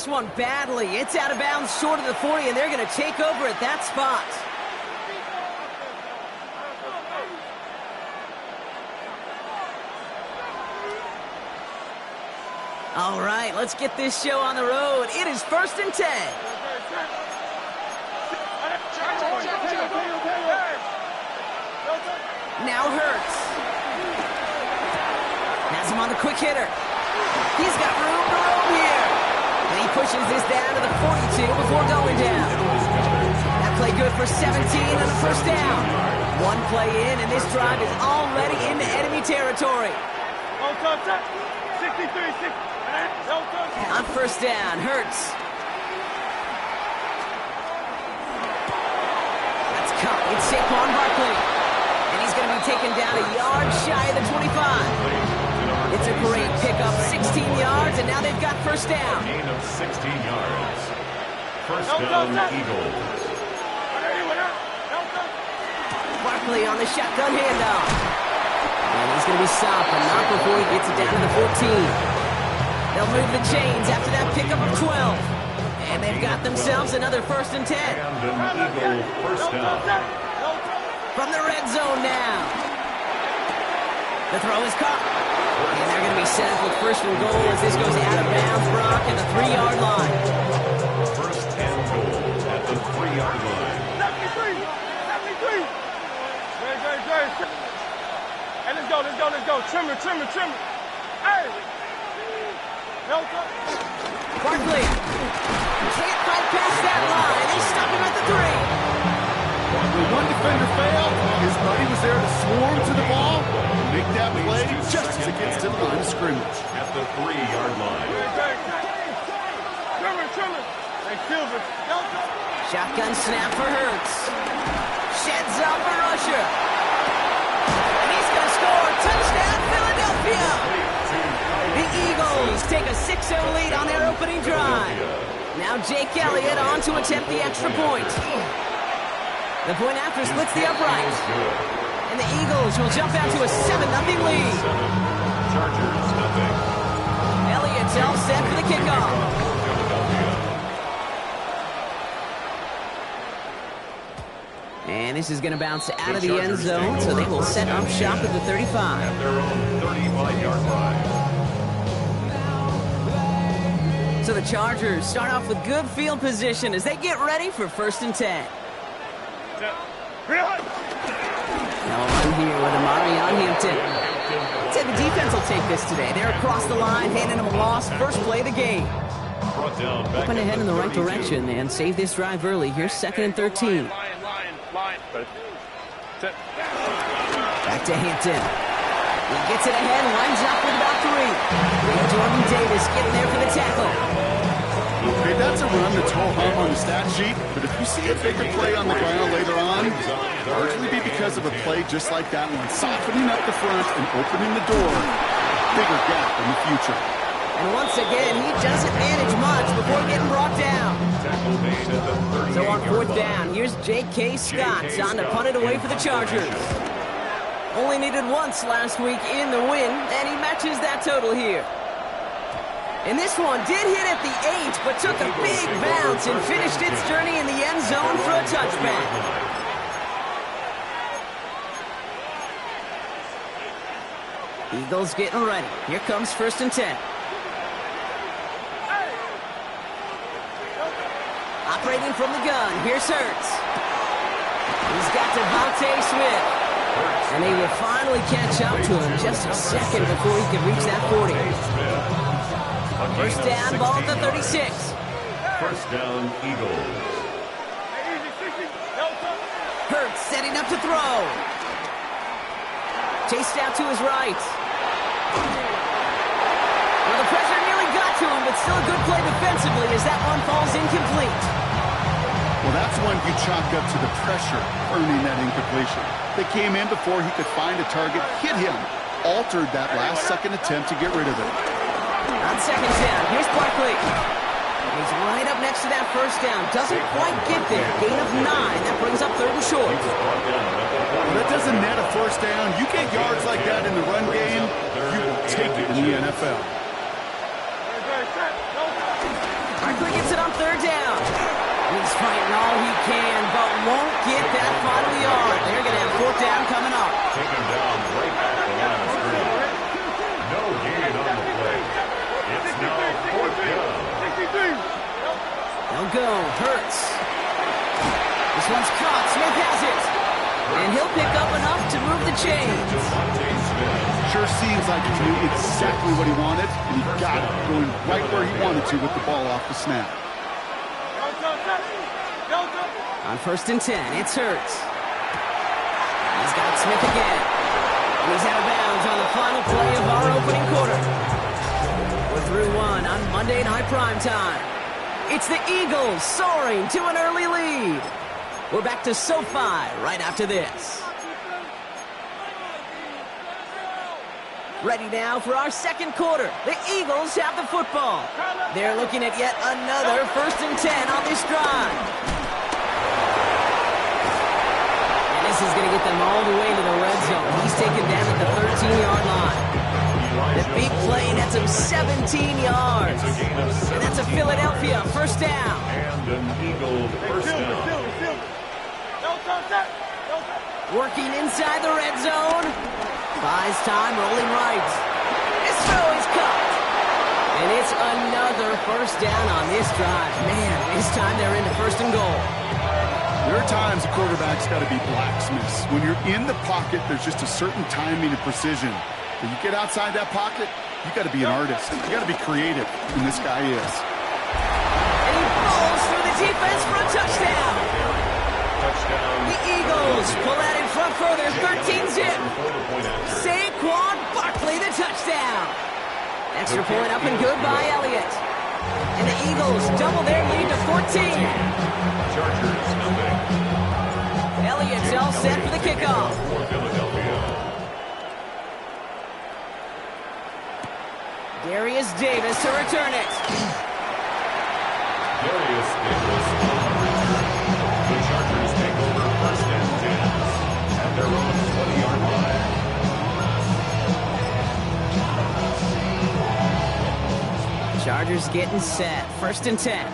this one badly. It's out of bounds short of the 40, and they're going to take over at that spot. All right, let's get this show on the road. It is 1st and 10. Now Hurts. Has him on the quick hitter. He's got room to roam here. And he pushes this down to the 42 before going down. That play good for 17 and a first down. One play in, and this drive is already into enemy territory. On first down, Hurts. That's caught. It's Saquon Barkley. And he's going to be taken down a yard shy of the 25. It's a great pickup, 16 yards, and now they've got first down. Gain of 16 yards. First down, Eagles. Barkley on the shotgun handoff. And he's going to be stopped, but not before he gets it down to the 14. They'll move the chains after that pickup of 12. And they've got themselves another 1st and 10. And an Eagle first down. From the red zone now. The throw is caught. And they're going to be set up with 1st and goal as this goes out of bounds, Brock, at the 3-yard line. 1st and goal at the 3-yard line. 73! Hey, let's go. Trimmer. Hey! Barkley can't fight past that line. They stop him at the 3. When one defender failed, his buddy was there to swarm to the ball and make that play just as it gets to the line of scrimmage. At the 3-yard line. Trimmer. Hey, Silver. Shotgun snap for Hurts. Sheds up a rusher. And he's going to score. Touchdown, Philadelphia. The Eagles take a 6-0 lead on their opening drive. Now Jake Elliott on to attempt the extra point. The point after splits the upright. And the Eagles will jump out to a 7-0 lead. Chargers, nothing. Elliott's all set for the kickoff. And this is going to bounce out of the end zone, so they will set up shop at the 35. At their own 35-yard line. So the Chargers start off with good field position as they get ready for 1st and 10. Now on here with Amari on Hampton. I'd say the defense will take this today. They're across the line, handing them a loss. First play of the game. Open ahead in the right direction and save this drive early. Here's 2nd and 13. Back to Hampton. He gets it ahead, lines up with about 3. And Jordan Davis getting there for the tackle. Okay, that's a run that's ho-hum on the stat sheet, but if you see a bigger play on the ground later on, it'll largely be because of a play just like that one, softening up the front and opening the door. Bigger gap in the future. And once again, he doesn't manage much before getting brought down. So on 4th down, here's J.K. Scott on to punt it away for the Chargers. Only needed once last week in the win, and he matches that total here. And this one did hit at the 8, but took a big bounce and finished its journey in the end zone for a touchback. Eagles getting ready. Here comes 1st and 10. Operating from the gun, here's Hurts. He's got Devontae Smith. And they will finally catch up to him just a second before he can reach that 40. First down, ball at the 36. First down, Eagles. Hurts setting up to throw. Chased out to his right. Well, the pressure nearly got to him, but still a good play defensively as that one falls incomplete. Well, that's one you chalk up to the pressure earning that incompletion. They came in before he could find a target, hit him, altered that last-second attempt to get rid of it. On 2nd down, here's Barkley. He's right up next to that first down. Doesn't quite get there. Gain of 9. That brings up 3rd and short. Well, that doesn't net a first down. You get yards like that in the run game, you will take it in the NFL. quickly gets it on third down. He's fighting all he can, but won't get that final yard. They're going to have fourth down coming up. Taken down right at the line of scrimmage. No gain on the play. It's now fourth down. They'll go. Hurts. This one's caught. Smith has it. And he'll pick up enough to move the chains. Sure seems like he knew exactly what he wanted, and he got it, going right where he wanted to with the ball off the snap. On 1st and 10, it's Hurts. He's got Smith again. And he's out of bounds on the final play of our opening quarter. We're through one on Monday Night Primetime. It's the Eagles soaring to an early lead. We're back to SoFi right after this. Ready now for our second quarter. The Eagles have the football. They're looking at yet another 1st and 10 on this drive. And this is going to get them all the way to the red zone. He's taken down at the 13-yard line. The big play nets him 17 yards. And that's a Philadelphia first down. And an Eagle first down. Working inside the red zone. Buys time, rolling right. This throw is caught. And it's another first down on this drive. Man, this time they're into 1st and goal. There are times a quarterback's got to be blacksmiths. When you're in the pocket, there's just a certain timing and precision. When you get outside that pocket, you got to be an artist. You got to be creative, and this guy is. And he falls through the defense for a touchdown. The Eagles pull out in front further, 13-zip. Saquon Barkley, the touchdown. Extra point up and good by Elliott. And the Eagles double their lead to 14. Chargers nothing. Elliott's all set for the kickoff. Darius Davis to return it. Darius Davis on the return. The Chargers take over 1st and 10 at their own 20-yard line. Chargers getting set. 1st and 10.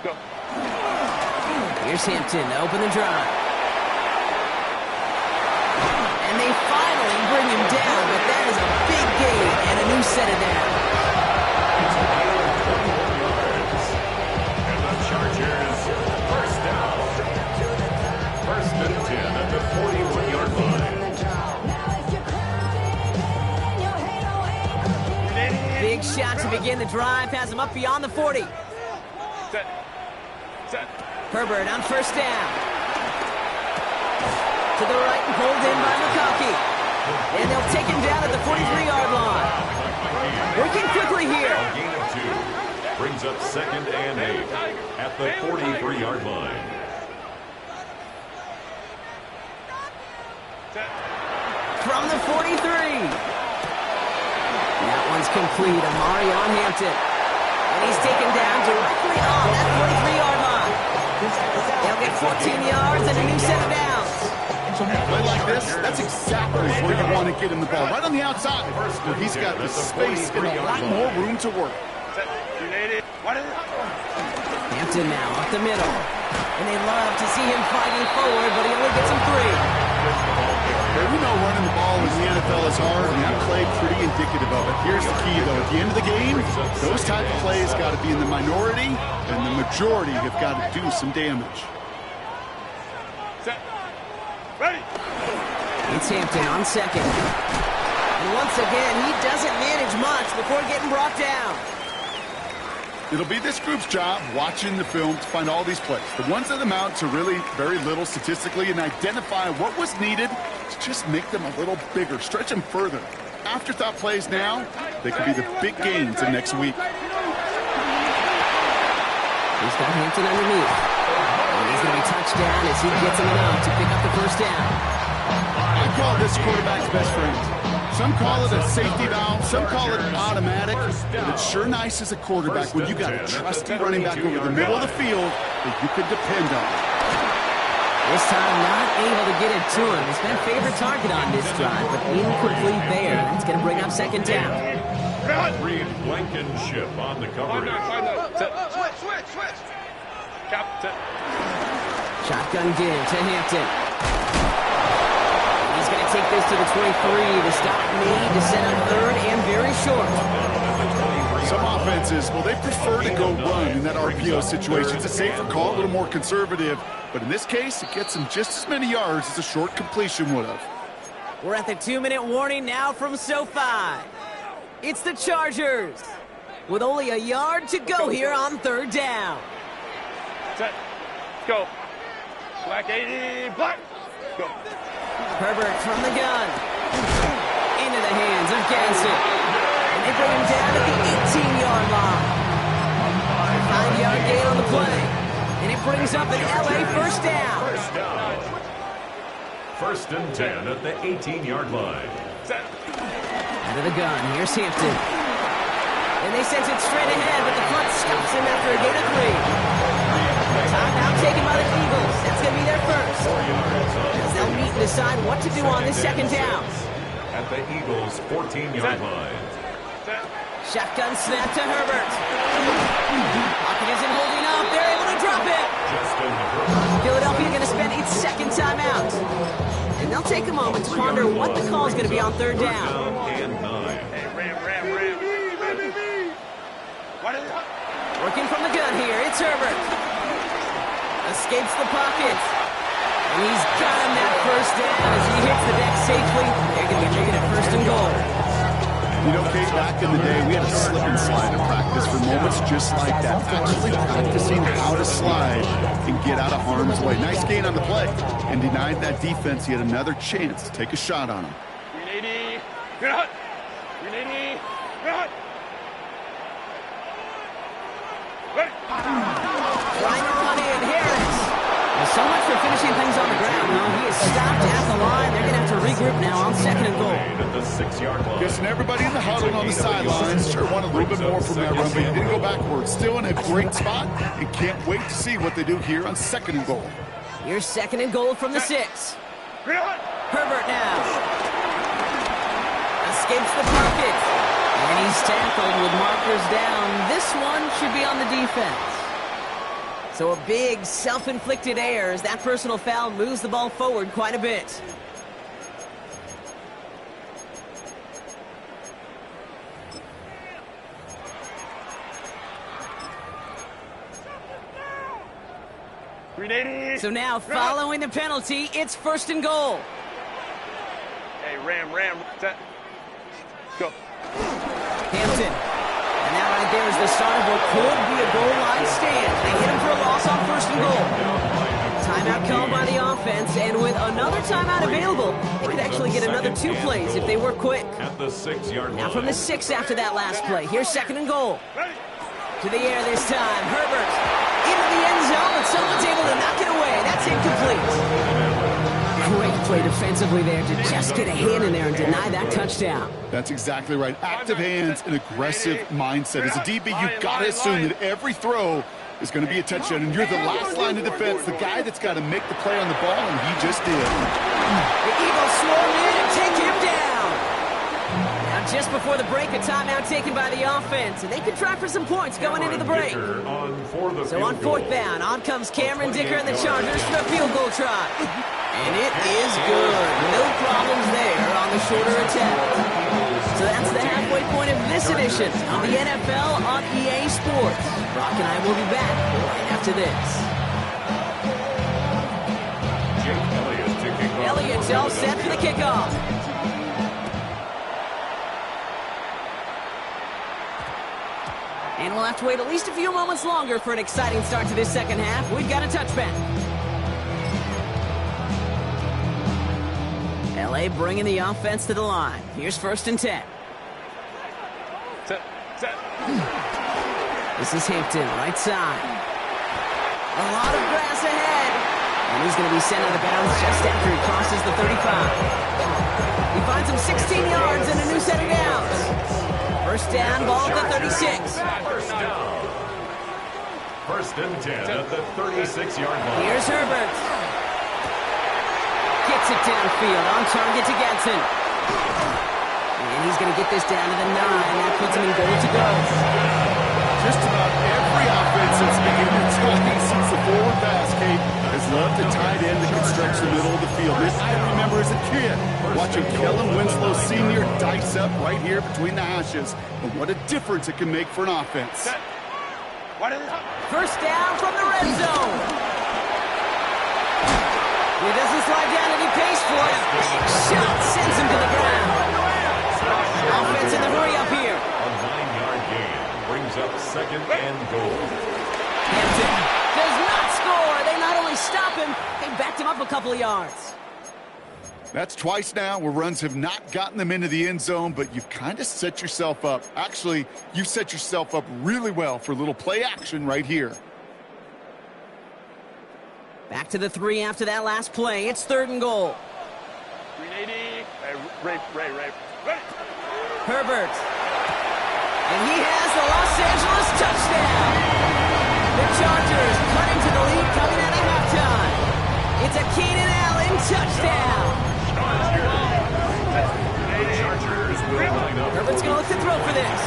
Go. Here's Hampton to open the drive. And they finally bring him down, but that is a big gain and a new set of downs. And the Chargers first down. 1st and 10 at the 41-yard line. Big shot to begin the drive, has him up beyond the 40. Set. Herbert on 1st down. To the right and pulled in by McConkey. And they'll take him down at the 43-yard line. Working quickly here. A gain of 2. Brings up 2nd and 8 at the 43-yard line. From the 43. That one's complete. Amari on Hampton. And he's taken down directly on that 43-yard line. They'll get 14 yards and a new set of downs. A play like this, that's exactly where you want to get him the ball. Right on the outside, where he's got the space and a lot more room to work. Hampton now up the middle. And they love to see him fighting forward, but he only gets him 3. We know running the ball in the NFL is hard, and that play pretty indicative of it. Here's the key, though. At the end of the game, those type of plays got to be in the minority, and the majority have got to do some damage. Set. Ready. It's Hampton on 2nd. And once again, he doesn't manage much before getting brought down. It'll be this group's job watching the film to find all these plays. The ones that amount to really very little statistically and identify what was needed to just make them a little bigger, stretch them further. Afterthought plays now, they could be the big gains in next week. He's got Hampton underneath. And he's going to be touched down as he gets him enough to pick up the 1st down. I call this quarterback's best friend. Some call it a safety valve, some call it automatic, but it's sure nice as a quarterback when you got a trusty running back over the middle of the field that you could depend on. This time not able to get it to him. He's been a favorite target on this drive, but incomplete there. That's going to bring up 2nd down. Reed Blankenship on the coverage. Switch. Captain. Shotgun give to Hampton. He's going to take this to the 23. The stop made to set up third and very short. Some offenses, well, they prefer to go run in that RPO situation. It's a safer call, a little more conservative. But in this case, it gets them just as many yards as a short completion would have. We're at the 2-minute warning now from SoFi. It's the Chargers with only a yard to go here on third down. Set. Go. Black 80. Black. Go. Herbert from the gun. Into the hands of Ganson. And they bring him down at the 18-yard line. 5-yard gain on the play. And it brings up an LA first down. First and 10 at the 18-yard line. Set. Out of the gun, here's Hampton. And they sent it straight ahead, but the front stops him after a gain of 3. Timeout taken by the Eagles. That's going to be their first. As they'll meet and decide what to do on this second down. At the Eagles' 14-yard line. Set. Shotgun snap to Herbert. Pocket isn't holding up. They're able to drop it. Justin Herbert. Philadelphia going to spend its second timeout. And they'll take a moment to ponder what the call is going to be on third down. And 9. Hey, Ram. What is it? Working from the gun here, it's Herbert. Escapes the pocket. And he's got him that first down as he hits the deck safely. They're going to be making it first and goal. You know, Kate, back in the day, we had a slip and slide in practice for moments just like that. Actually practicing how to slide and get out of harm's way. Nice gain on the play. And denied that defense yet another chance to take a shot on him. 380. Good. 380. Good. Ready. Trying to run in, Harris. Well, so much for finishing things on the ground, though. He is stopped at the line. They're going to have to regroup now on second and goal. At the 6-yard line. Guessing everybody in the huddle on the sidelines sure wanted a little bit more from that run, but he didn't go backwards. Still in a great spot and can't wait to see what they do here on second and goal. Here's second and goal from the 6. Good. Herbert now. Escapes the pocket. And he's tackled with markers down. This one should be on the defense. So a big self-inflicted error as that personal foul moves the ball forward quite a bit. So now, following the penalty, it's first and goal. Hey, Ram. Set. Go. Hampton. And that right there is the start of what could be a goal line stand. They hit him for a loss on first and goal. Timeout called by the offense, and with another timeout available, they could actually get another 2 plays if they were quick. At the 6-yard line. Now from the 6 after that last play. Here's second and goal. Ready. To the air this time. Herbert into the end zone, and someone's able to knock it away. That's incomplete. Great play defensively there to just get a hand in there and deny that touchdown. That's exactly right. Active hands and aggressive mindset. As a DB, you've got to assume that every throw is going to be a touchdown, and you're the last line of defense, the guy that's got to make the play on the ball, and he just did. The Eagles swarm in and take him down. Now, just before the break, a timeout taken by the offense, and they could try for some points going into the break. So on fourth down, on comes Cameron Dicker and the Chargers for a field goal try. And it is good. No problems there on the shorter attempt. So that's the halfway point of this edition of the NFL on EA Sports. Brock and I will be back right after this. Elliott's all set for the kickoff. And we'll have to wait at least a few moments longer for an exciting start to this second half. We've got a touchback. LA bringing the offense to the line. Here's first and 10. Set. This is Hampton, right side. A lot of grass ahead. And he's going to be sent out of bounds just after he crosses the 35. He finds him 16 yards and a new set of downs. First down, ball at the 36. First and 10 at the 36-yard line. Here's Herbert. Gets it downfield, on target to Ganson. And he's going to get this down to the 9. That puts him in goal to go. Just about every offense that's beginning to tie since the forward pass, Kate, has loved a tight end that can stretch the middle of the field. And I remember as a kid watching Kellen Winslow Sr. dice up right here between the hashes. And what a difference it can make for an offense. First down from the red zone. He doesn't slide down any pace for it. Big shot sends him to the ground. Offense in the hurry up here. A 9-yard gain brings up second and goal. Hampton does not score. They not only stop him, they backed him up a couple of yards. That's twice now where runs have not gotten them into the end zone, but you've kind of set yourself up. Actually, you've set yourself up really well for a little play action right here. Back to the 3 after that last play. It's 3rd and goal. 380. Ray. Herbert. And he has the Los Angeles touchdown. The Chargers cut into the lead coming out of halftime. It's a Keenan Allen touchdown. Chargers will line up. Herbert's going to look to throw for this.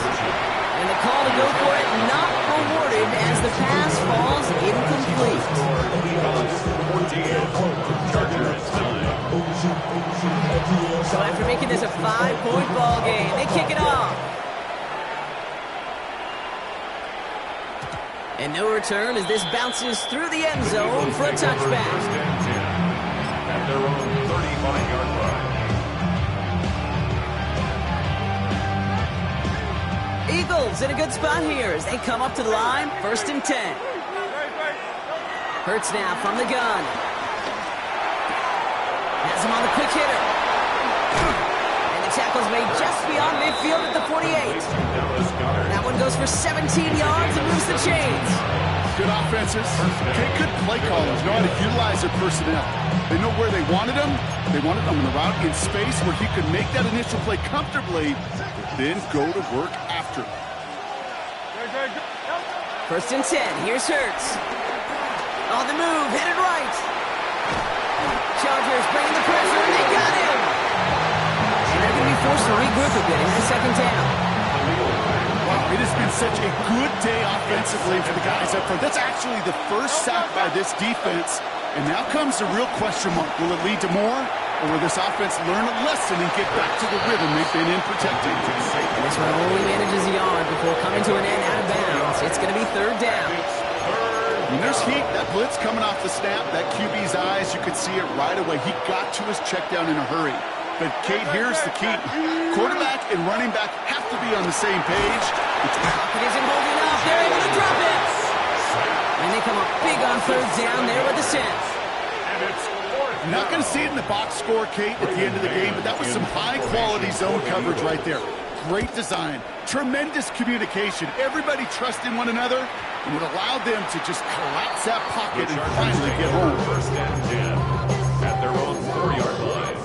And the call to go for it not rewarded as the pass falls incomplete. 14. Chargers 9. So after making this a 5-point ball game, they kick it off. And no return as this bounces through the end zone for a touchback. First and 10 at their own 35-yard line. Eagles in a good spot here as they come up to the line. 1st and 10. Hurts now from the gun. Has him on the quick hitter. And the tackle's made just beyond midfield at the 48. That one goes for 17 yards and moves the chains. Good offenses. Good play callers know how to utilize their personnel. They know where they wanted them. They wanted them in the route in space where he could make that initial play comfortably, then go to work after. 1st and 10. Here's Hurts. On the move, headed right. Chargers bringing the pressure, and they got him. And they're going to be forced to regroup a bit in that 2nd down. Wow, it has been such a good day offensively for the guys up front. That's actually the first sack by this defense. And now comes the real question mark. Will it lead to more? Or will this offense learn a lesson and get back to the rhythm they've been in protecting? And this one only manages a yard before coming to an end out of bounds. It's going to be 3rd down. When there's heat, that blitz coming off the snap, that QB's eyes, you could see it right away. He got to his check down in a hurry. But, Kate, here's the key. Quarterback and running back have to be on the same page. Pocket isn't holding up. They're able to drop it. And they come up big on 3rd down there with the sense. You're not going to see it in the box score, Kate, at the end of the game, but that was some high-quality zone coverage right there. Great design, tremendous communication. Everybody trusting one another, and would allow them to just collapse that pocket and finally get home. 1st and 10 at their own 4-yard line.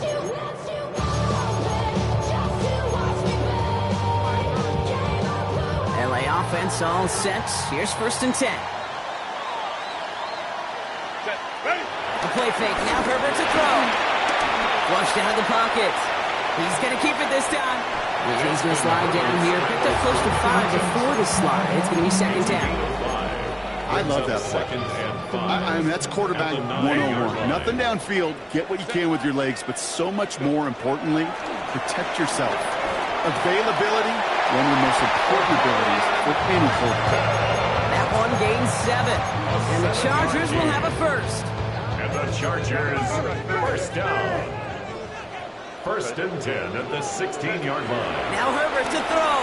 LA offense all set. Here's 1st and 10. Ready. A play fake. Now Herbert to throw. Flushed out of the pocket. He's going to keep it this time. And he's going to slide down here. Picked up close to 5 before the slide. It's going to be 2nd down. I love that play. Second and 5. I mean, that's quarterback 101. Nothing downfield. Get what you can with your legs, but so much more importantly, protect yourself. Availability, one of the most important abilities for any quarterback. That one gains 7. And the Chargers will have a first. And the Chargers, first down. 1st and 10 at the 16-yard line. Now Herbert to throw.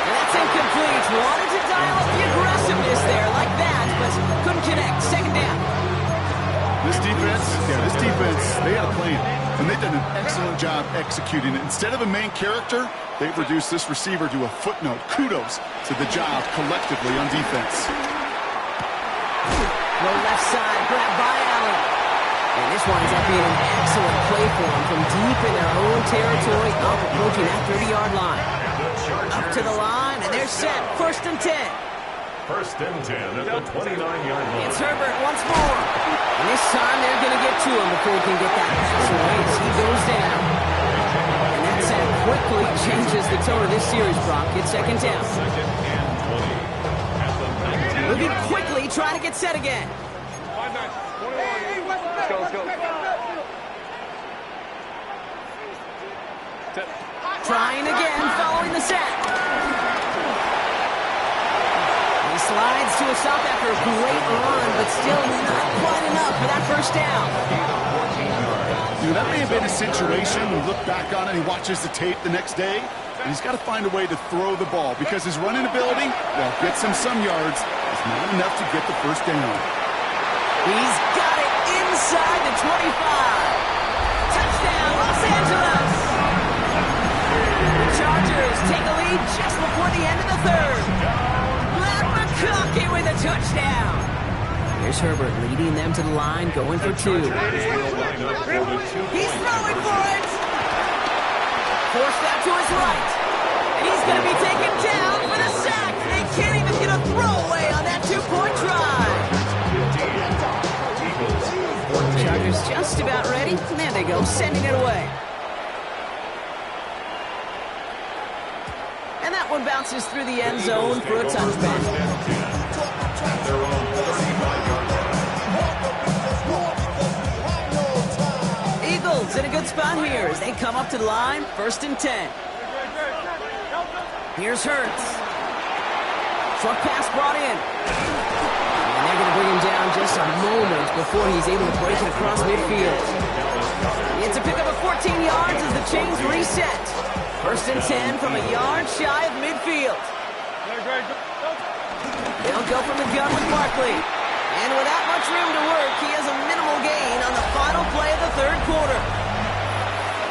And that's incomplete. Wanted to dial up the aggressiveness there like that, but couldn't connect. 2nd down. This defense, they had a plan, and they've done an excellent job executing it. Instead of a main character, they've reduced this receiver to a footnote. Kudos to the job collectively on defense. Low left side, grabbed by Allen. And this winds up being an excellent play for them from deep in their own territory, up approaching that 30-yard line. Up to the line, and they're set. 1st and 10. 1st and 10 at the 29-yard line. It's Herbert once more. And this time they're going to get to him before he can get that pass away as he goes down. quickly changes the tone of this series, Brock. It's second down. Second and 20. At the 19. Moving quickly, trying to get set again. 5-9, 21. Let's go. Set. Trying again, following the sack. He slides to a stop after a great run, but still not quite enough for that first down. That may have been a situation when you look back on it, he watches the tape the next day, and he's got to find a way to throw the ball because his running ability, well, gets him some yards, is not enough to get the first down. He's got it inside the 25. Touchdown, Los Angeles. The Chargers take a lead just before the end of the third. Matt McConkey with a touchdown. Here's Herbert leading them to the line, going for two. He's throwing for it. Forced out to his right. And he's going to be taken down for the sack. They can't even get a throwaway on that two-point drive. Chargers just about ready. There they go, sending it away. And that one bounces through the end zone for a touchback. Eagles in a good spot here as they come up to the line, 1st and 10. Here's Hurts. Short pass brought in. And they're going to bring him down just a moment before he's able to break it across midfield. It's a pickup of 14 yards as the chains reset. 1st and 10 from a yard shy of midfield. They'll go from the gun with Barkley. And without much room to work, he has a minimal gain on the final play of the third quarter.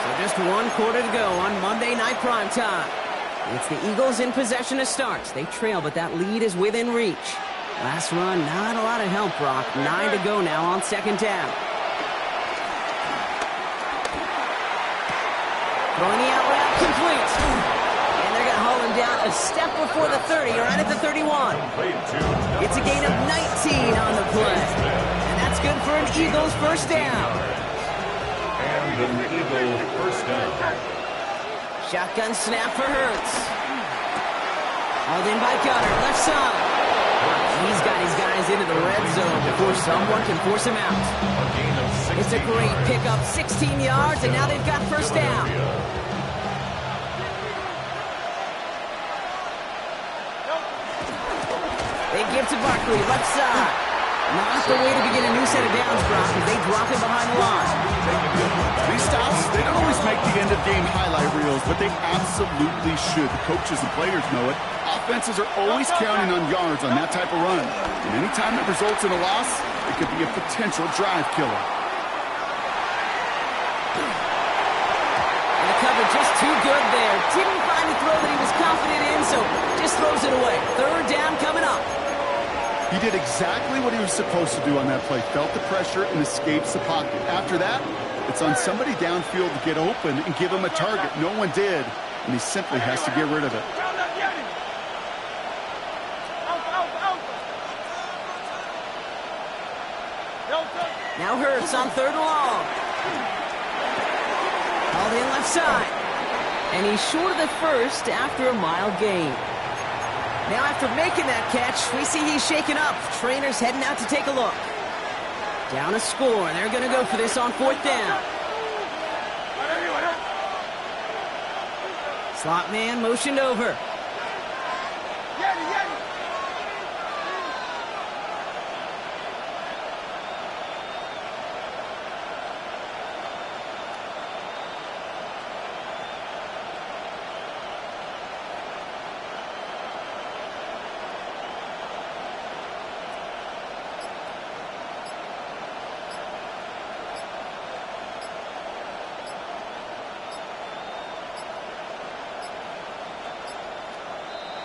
So just one quarter to go on Monday Night Primetime. It's the Eagles in possession to start. They trail, but that lead is within reach. Last run, not a lot of help, Brock. 9 to go now on second down. Throwing the out route complete. And they're going to haul him down a step before the 30, right at the 31. It's a gain of 19 on the play. And that's good for an Eagles first down. And an Eagle first down. Shotgun snap for Hurts. Hauled in by Gunner, left side. He's got his guys into the red zone before someone can force him out. It's a great pickup, 16 yards, and now they've got first down. They give to Barkley, left side. Not the way to begin a new set of downs, Brock, as they drop him behind the line. These stops, they don't always make the end-of-game highlight reels, but they absolutely should. The coaches and players know it. Offenses are always counting on yards on that type of run. And any time it results in a loss, it could be a potential drive killer. And the cover just too good there. Didn't find the throw that he was confident in, so just throws it away. Third down coming up. He did exactly what he was supposed to do on that play. Felt the pressure and escapes the pocket. After that, it's on somebody downfield to get open and give him a target. No one did, and he simply has to get rid of it. Now Hurts on 3rd and long. Hauled in left side. And he's short of the first after a mile gain. Now after making that catch, we see he's shaken up. Trainers heading out to take a look. Down a score, and they're going to go for this on 4th down. Slot man motioned over.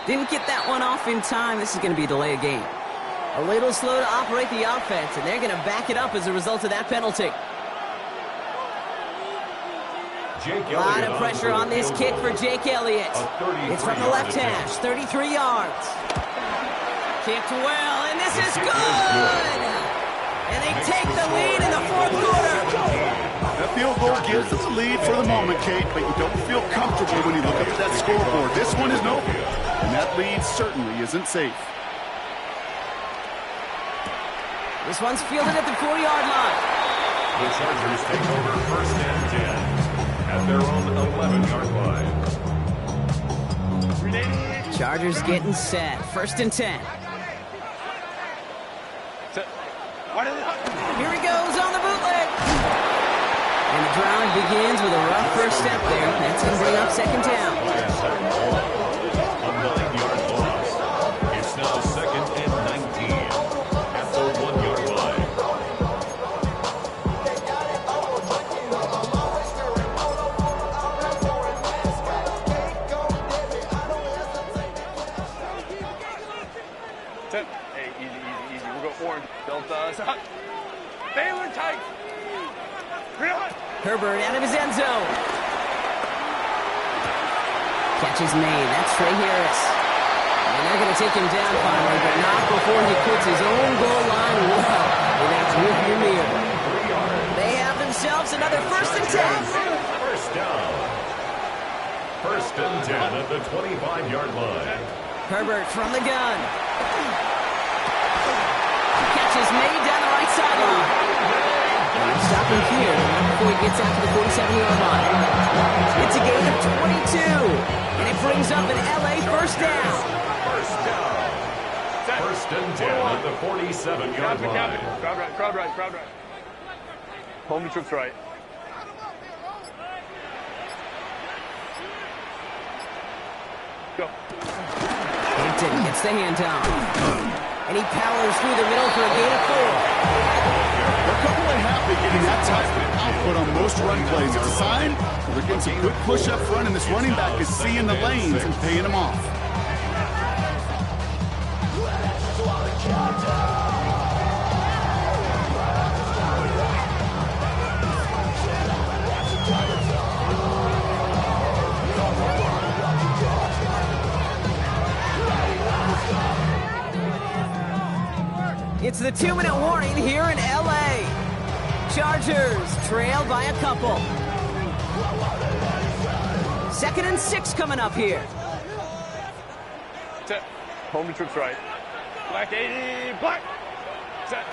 Didn't get that one off in time. This is going to be a delay of game. A little slow to operate the offense, and they're going to back it up as a result of that penalty. A lot of pressure on this kick for Jake Elliott. It's from the left hash, 33 yards. Kicked well, and this is good! And they take the lead in the 4th quarter. That field goal gives them the lead for the moment, Kate, but you don't feel comfortable when you look up at that scoreboard. This one is no good, and that lead certainly isn't safe. This one's fielded at the 40-yard line. The Chargers take over 1st and 10 at their own 11-yard line. Chargers getting set. 1st and 10. Here he goes on the bootleg. And the drive begins with a rough first step there. That's going to bring up 2nd down. A 9-yard loss. It's now 2nd and 19 at the 1-yard line. Hey, easy. We'll go orange. Delta. Baylor tight. Herbert out of his end zone. Catch is made. That's Trey Harris. And they're going to take him down finally, but not before he puts his own goal line well in that rearview mirror. They have themselves another 1st and 10. First down. 1st and 10 at the 25-yard line. Herbert from the gun. Catch is made down the right sideline. Stop him here before he gets out to the 47-yard line. It's a gain of 22, and it brings up an LA 1st down. First down. 1st and 10 at the 47-yard line. Crowd right. Home troops right. Go. Hampton gets the handoff. And he powers through the middle for a gain of 4. They're probably happy getting that type of output on most run plays. It's a sign that they're getting some good push up front, and this running back is seeing the lanes and paying them off. It's the 2-minute warning here in LA. Chargers trail by a couple. 2nd and 6 coming up here. Set. Home troops right. Black 80. Black. Set.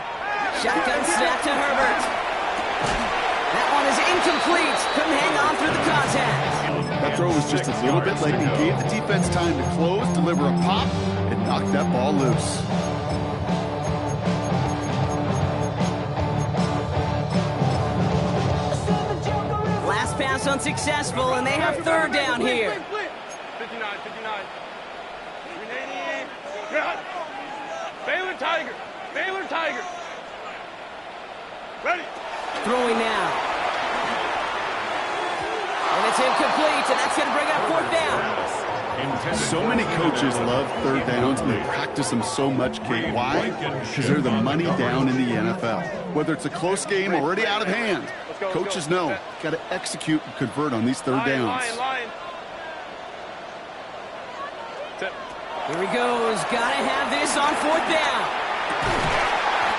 Shotgun snap to Herbert. That one is incomplete. Couldn't hang on through the contact. That throw was just a little bit late and gave the defense time to close, deliver a pop, and knock that ball loose. Last pass unsuccessful, and they have 3rd down here. 59. 380. Baylor Tiger. Ready. Throwing now. And it's incomplete, and that's going to bring up 4th down. So many coaches love 3rd downs, and they practice them so much, Kate. Why? Because they're the money down in the NFL. Whether it's a close game already out of hand, coaches know got to execute and convert on these 3rd downs. Line. Here he goes. Got to have this on 4th down.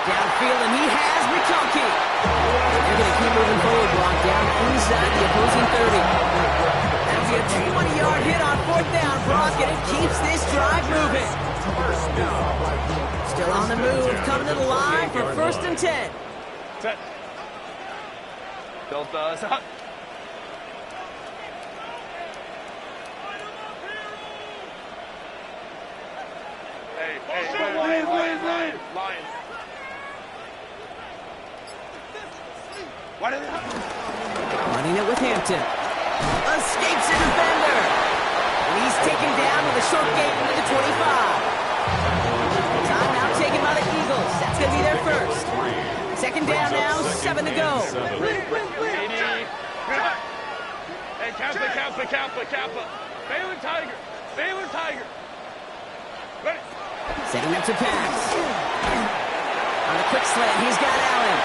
Downfield, and he has McConkey. They're going to keep moving forward, block down inside the opposing 30. That'll be a 20-yard hit on 4th down, Brock, and it keeps this drive moving. Still on the move, coming to the line for 1st and 10. Set. Delta. Set. Hey, line. Running it with Hampton. Escapes a defender. And he's taken down with a short gain to the 25. Time now taken by the Eagles. That's going to be their 1st. 2nd down now, 7 to go. Hey, Kappa. Baylor Tiger. Ready. Setting up to pass. On a quick slant, he's got Allen.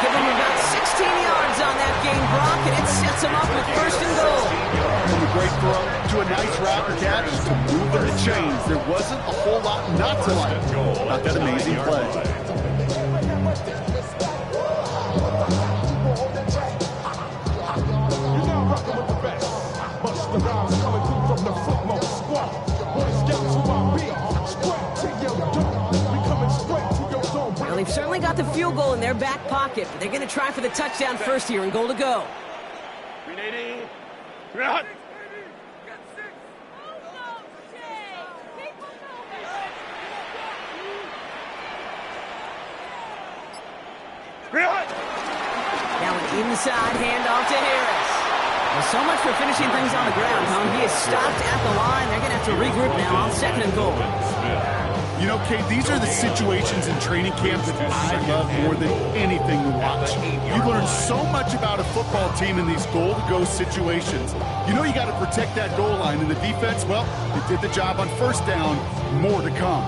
Give him about 16 yards on that gain, Brock, and it sets him up with 1st and goal. From a great throw to a nice route and catch to moving the chains. There wasn't a whole lot not to like about that amazing play. the rhymes coming through from the footmost squad. Boy Scouts who I be, straight to your door. We coming straight to your door. Well, they've certainly got the field goal in their back pocket, but they're going to try for the touchdown first here and goal to go. 380. 300. Now an inside handoff to Harris. Well, so much for finishing things on the ground, huh? He is stopped at the line. They're going to have to regroup now on 2nd and goal. You know, Kate, these are the situations in training camp that I love more than anything to watch. You learn so much about a football team in these goal-to-go situations. You know you got to protect that goal line, and the defense, well, they did the job on first down. More to come.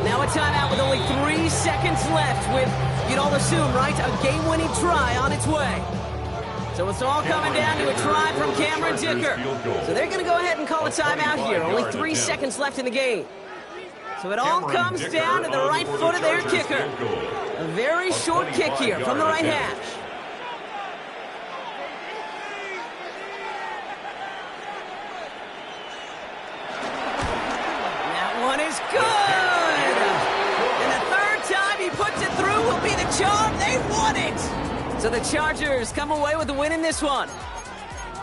Now a timeout with only 3 seconds left with, you'd all assume, right, a game-winning try on its way. So it's all coming down to a try from Cameron Dicker. So they're going to go ahead and call a timeout here. Only 3 seconds left in the game. So it all comes down to the right foot of their kicker. A very short kick here from the right hash. That one is good! And the third time he puts it through will be the charm. They won it! So the Chargers come away with a win in this one.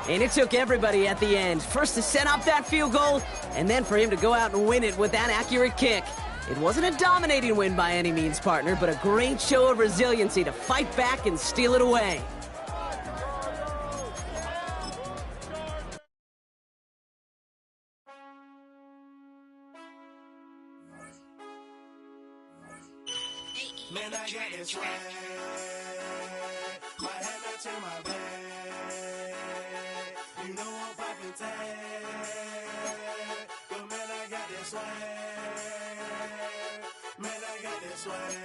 And it took everybody at the end. First to set up that field goal, and then for him to go out and win it with that accurate kick. It wasn't a dominating win by any means, partner, but a great show of resiliency to fight back and steal it away. Man, I got this right. My head not in my bed. You know I'm poppin' tag. But man, I got this swag. Man, I got this swag.